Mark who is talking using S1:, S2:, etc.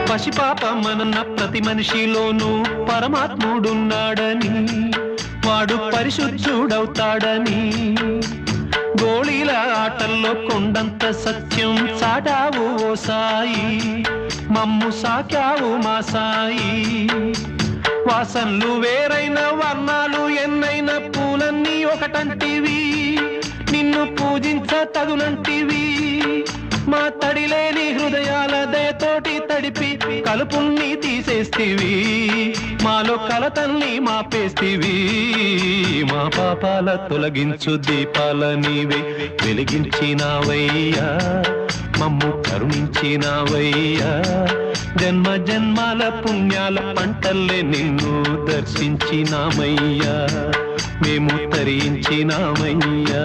S1: పసిపాపమన్న ప్రతి మనిషిలోనూ పరమాత్ముడున్నాడని, వాడు పరిశుద్ధుడవుతాడని, గోళీల ఆటల్లో కొండంత సత్యం చాటావు ఓ సాయి, మమ్ము సాకావు మా సాయి. వాసనలు వేరైన వర్ణాలు ఎన్నైన పూలన్నీ ఒకటంటివి, నిన్ను పూజించ తగునంటివి. మా తడిలేని హృదయాల దయతోటి తడిపి కలుపుల్ని తీసేస్తివి, మాలో కలతల్ని మాపేస్తివి. మా పాపాల తొలగించు దీపాల నీవే వెలిగించినావయ్యా, మమ్ము కరుణించినావయ్యా. జన్మ జన్మాల పుణ్యాల పంటల్లే నిన్ను దర్శించినామయ్యా, మేము తరించినామయ్యా.